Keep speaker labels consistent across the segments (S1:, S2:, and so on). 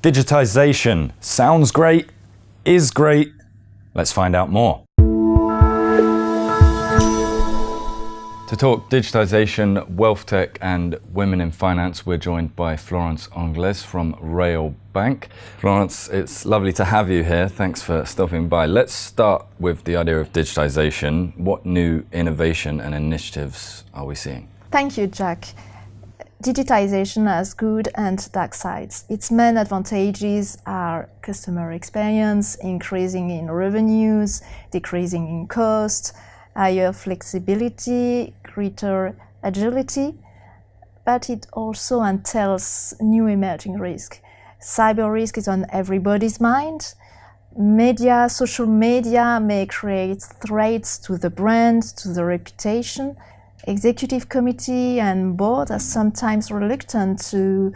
S1: Digitization sounds great, is great. Let's find out more. To talk digitization, wealth tech and women in finance, we're joined by Florence Angles from Rail Bank. Florence, it's lovely to have you here. Thanks for stopping by. Let's start with the idea of digitization. What new innovation and initiatives are we seeing?
S2: Thank you, Jack. Digitization has good and dark sides. Its main advantages are customer experience, increasing in revenues, decreasing in cost, higher flexibility, greater agility, but it also entails new emerging risk. Cyber risk is on everybody's mind. Social media may create threats to the brand, to the reputation. Executive committee and board are sometimes reluctant to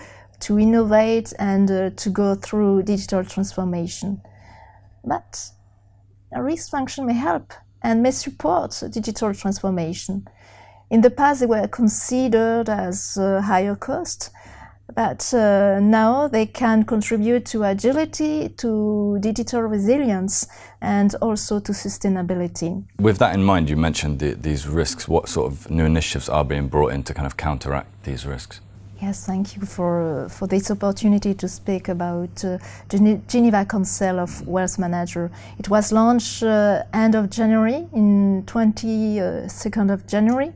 S2: innovate and to go through digital transformation. But a risk function may help and may support digital transformation. In the past, they were considered as higher cost, but now they can contribute to agility, to digital resilience, and also to sustainability.
S1: With that in mind, you mentioned these risks. What sort of new initiatives are being brought in to kind of counteract these risks?
S2: Yes, thank you for this opportunity to speak about Geneva Council of Wealth Manager. It was launched end of January, in 22nd of January,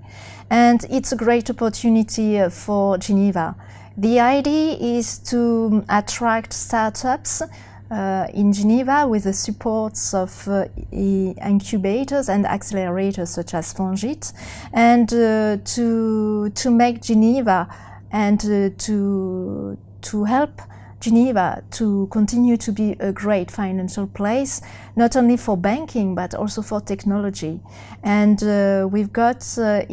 S2: and it's a great opportunity for Geneva. The idea is to attract startups in Geneva with the supports of incubators and accelerators such as Fongit, and to make Geneva and to help Geneva to continue to be a great financial place, not only for banking but also for technology. And we've got I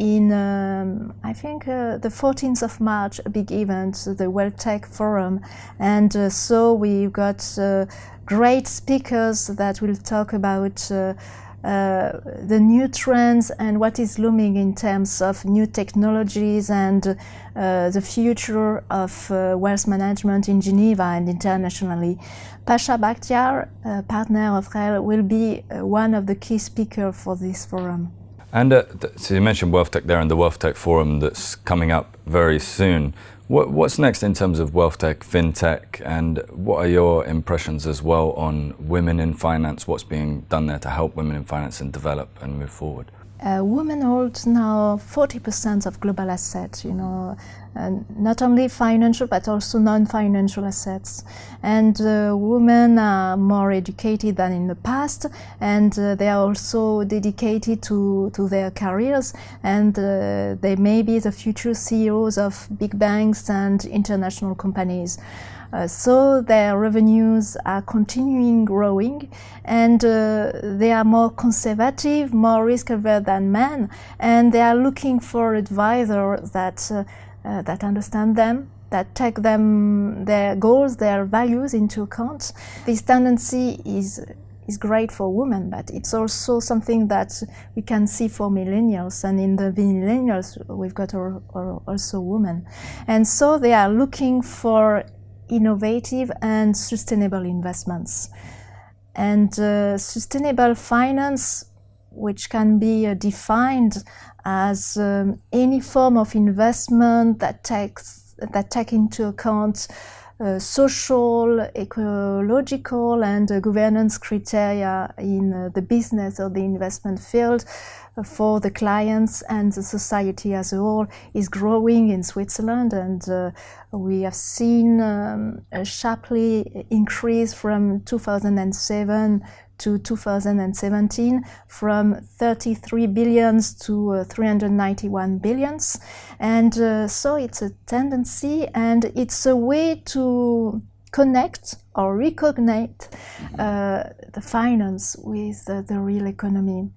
S2: think the 14th of March, a big event, the Wealth Tech Forum, and so we've got great speakers that will talk about the new trends and what is looming in terms of new technologies and the future of wealth management in Geneva and internationally. Pasha Bakhtiar, partner of Rail, will be one of the key speakers for this forum.
S1: And so you mentioned Wealth Tech there and the Wealth Tech Forum that's coming up very soon. What's next in terms of wealth tech, fintech, and what are your impressions as well on women in finance? What's being done there to help women in finance and develop and move forward?
S2: Women hold now 40% of global assets, not only financial but also non-financial assets. And women are more educated than in the past, and they are also dedicated to their careers, and they may be the future CEOs of big banks and international companies. So their revenues are continuing growing, and they are more conservative, more risk-averse than men, and they are looking for advisors that understand them, that take their goals, their values into account. This tendency is great for women, but it's also something that we can see for millennials, and in the millennials we've got also women. And so they are looking for innovative and sustainable investments. And sustainable finance, which can be defined as any form of investment that take into account social, ecological and governance criteria in the business or the investment field for the clients and the society as a whole, is growing in Switzerland, and we have seen a sharply increase from 2007 to 2017, from 33 billions to 391 billions. And so it's a tendency, and it's a way to connect or recognize the finance with the real economy.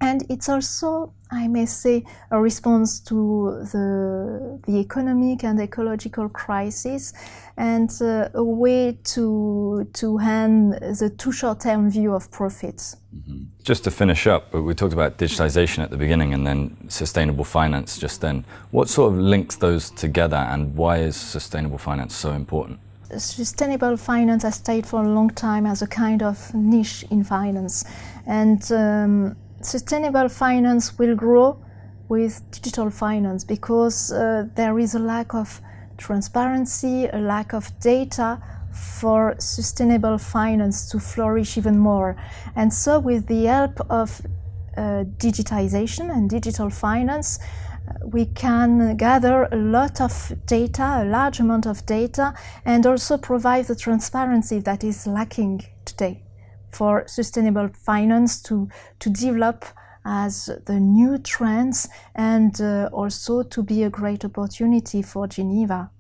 S2: And it's also, I may say, a response to the economic and ecological crisis, and a way to end the too short-term view of profits.
S1: Mm-hmm. Just to finish up, we talked about digitization at the beginning and then sustainable finance just then. What sort of links those together, and why is sustainable finance so important?
S2: sustainable finance has stayed for a long time as a kind of niche in finance, and sustainable finance will grow with digital finance because there is a lack of transparency, a lack of data for sustainable finance to flourish even more. And so with the help of digitization and digital finance, we can gather a lot of data, a large amount of data, and also provide the transparency that is lacking today for sustainable finance to develop as the new trends and also to be a great opportunity for Geneva.